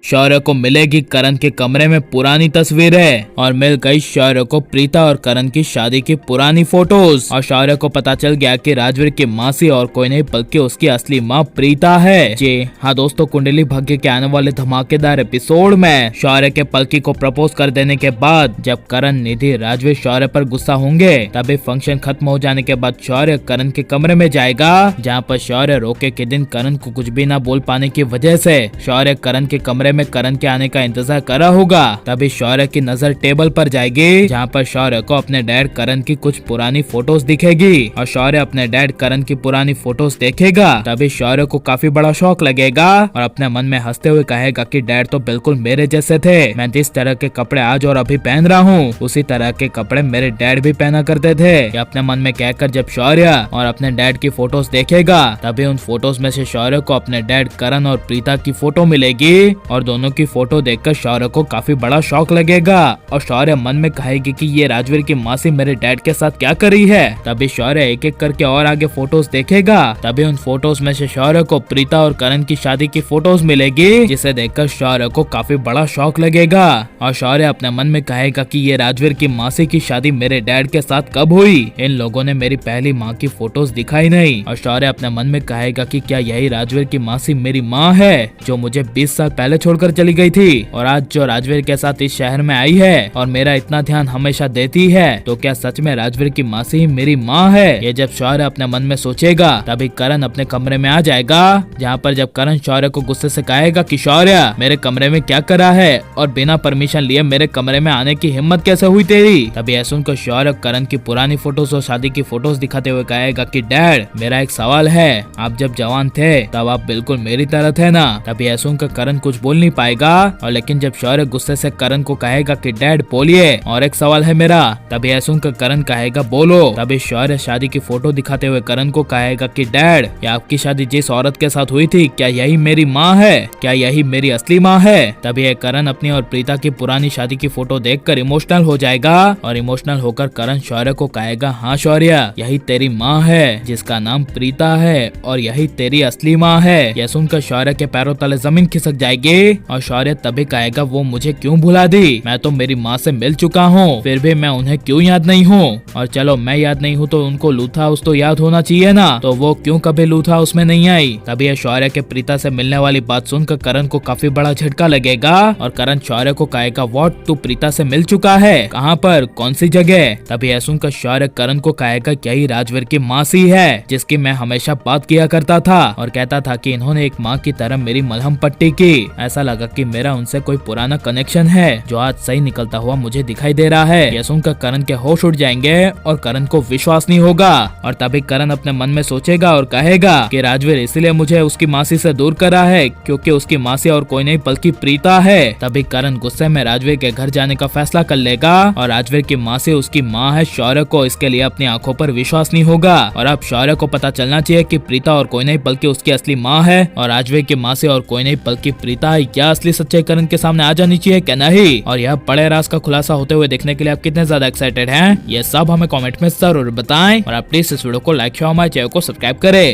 शौर्य को मिलेगी करण के कमरे में पुरानी तस्वीरें और मिल गई शौर्य को प्रीता और करण की शादी की पुरानी फोटोज। और शौर्य को पता चल गया कि राजवीर की मासी और कोई नहीं बल्कि उसकी असली माँ प्रीता है। जी हाँ दोस्तों, कुंडली भाग्य के आने वाले धमाकेदार एपिसोड में शौर्य के पलकी को प्रपोज कर देने के बाद जब करण, निधि, राजवीर शौर्य पर गुस्सा होंगे, तभी फंक्शन खत्म हो जाने के बाद शौर्य करण के कमरे में जाएगा, जहाँ पर शौर्य रोके के दिन करण को कुछ भी न बोल पाने की वजह से शौर्य करण के कमरे में करण के आने का इंतजार कर रहा होगा। तभी शौर्य की नजर टेबल पर जाएगी, जहाँ पर शौर्य को अपने डैड करण की कुछ पुरानी फोटोज दिखेगी और शौर्य अपने डैड करण की पुरानी फोटोज देखेगा। तभी शौर्य को काफी बड़ा शौक लगेगा और अपने मन में हंसते हुए कहेगा कि डैड तो बिल्कुल मेरे जैसे थे। मैं जिस तरह के कपड़े आज और अभी पहन रहा हूँ उसी तरह के कपड़े मेरे डैड भी पहना करते थे। ये अपने मन में कहकर जब शौर्य और अपने डैड की फोटोज देखेगा, तभी उन फोटोज में से शौर्य को अपने डैड करण और प्रीता की फोटो मिलेगी और दोनों की फोटो देखकर शौर्य को काफी बड़ा शौक लगेगा और शौर्य मन में कहेगी कि ये राजवीर की मासी मेरे डैड के साथ क्या कर रही है। तभी शौर्य एक एक करके और आगे फोटोज देखेगा, तभी उन फोटोज में से शौर्य को प्रीता और करण की शादी की फोटोज मिलेगी, जिसे देखकर शौर्य को काफी बड़ा शौक लगेगा और शौर्य अपने मन में कहेगा कि ये राजवीर की मासी की शादी मेरे डैड के साथ कब हुई, इन लोगों ने मेरी पहली माँ की फोटोज दिखाई नहीं। और शौर्य अपने मन में कहेगा कि क्या यही राजवीर की मासी मेरी माँ है जो मुझे 20 साल पहले छोड़कर चली गई थी और आज जो राजवीर के साथ इस शहर में आई है और मेरा इतना ध्यान हमेशा देती है, तो क्या सच में राजवीर की मासी ही मेरी माँ है। ये जब शौर्य अपने मन में सोचेगा, तभी करण अपने कमरे में आ जाएगा, जहाँ पर जब करण शौर्य को गुस्से से कहेगा कि शौर्य मेरे कमरे में क्या करा है और बिना परमिशन लिए मेरे कमरे में आने की हिम्मत कैसे हुई तेरी। तभी यह सुनकर शौर्य करण की पुरानी फोटोज और शादी की फोटोज दिखाते हुए कहेगा कि डैड मेरा एक सवाल है, आप जब जवान थे तब आप बिल्कुल मेरी तरह थे ना। तभी यह सुनकर करण कुछ बोल नहीं पाएगा और लेकिन जब शौर्य गुस्से से करण को कहेगा कि डैड बोलिए और एक सवाल है मेरा, तभी यह सुनकर करण कहेगा बोलो। तभी शौर्य शादी की फोटो दिखाते हुए करण को कहेगा कि डैड ये आपकी शादी जिस औरत के साथ हुई थी क्या यही मेरी माँ है, क्या यही मेरी असली माँ है। तभी यह करण अपनी और प्रीता की पुरानी शादी की फोटो देखकर इमोशनल हो जाएगा और इमोशनल होकर करण शौर्य को कहेगा हाँ शौर्य यही तेरी माँ है जिसका नाम प्रीता है और यही तेरी असली माँ है। यह सुनकर शौर्य के पैरों तले जमीन खिसक जाएगी और शौर्य तभी कहेगा वो मुझे क्यों भुला दी, मैं तो मेरी माँ से मिल चुका हूँ, फिर भी मैं उन्हें क्यों याद नहीं हूँ। और चलो मैं याद नहीं हूँ तो उनको लूथा हाउस तो याद होना चाहिए ना, तो वो क्यों कभी लूथा हाउस में नहीं आई। तभी यह शौर्य के प्रीता से मिलने वाली बात सुनकर करण को काफी बड़ा झटका लगेगा और करण शौर्य को कहेगा व्हाट तू प्रीता से मिल चुका है, कहाँ पर, कौन सी जगह। तभी यह सुनकर शौर्य करण को कहेगा यही राजवीर की मासी है जिसकी मैं हमेशा बात किया करता था और कहता था कि इन्होंने एक माँ की तरह मेरी मलहम पट्टी की। ऐसा लगा कि मेरा उनसे कोई पुराना कनेक्शन है जो आज सही निकलता हुआ मुझे दिखाई दे रहा है। यह सुनकर करण के होश उड़ जाएंगे और करण को विश्वास नहीं होगा और तभी करण अपने मन में सोचेगा और कहेगा कि राजवीर इसलिए मुझे उसकी मासी से दूर करा है क्योंकि उसकी मासी और कोई नहीं बल्कि प्रीता है। तभी करण गुस्से में राजवीर के घर जाने का फैसला कर लेगा और राजवीर की मासी उसकी माँ है शौर्य को इसके लिए अपनी आंखों पर विश्वास नहीं होगा और अब शौर्य को पता चलना चाहिए कि प्रीता और कोई नहीं बल्कि उसकी असली माँ है और राजवीर की मासी और कोई नहीं बल्कि प्रीता है। क्या असली सच्चाई करण के सामने आ जानी चाहिए क्या नहीं, और यह बड़े राज का खुलासा होते हुए देखने के लिए आप कितने ज्यादा एक्साइटेड हैं, ये सब हमें कमेंट में जरूर बताएं और आप प्लीज इस वीडियो को लाइक शेयर हमारे चैनल को सब्सक्राइब करें।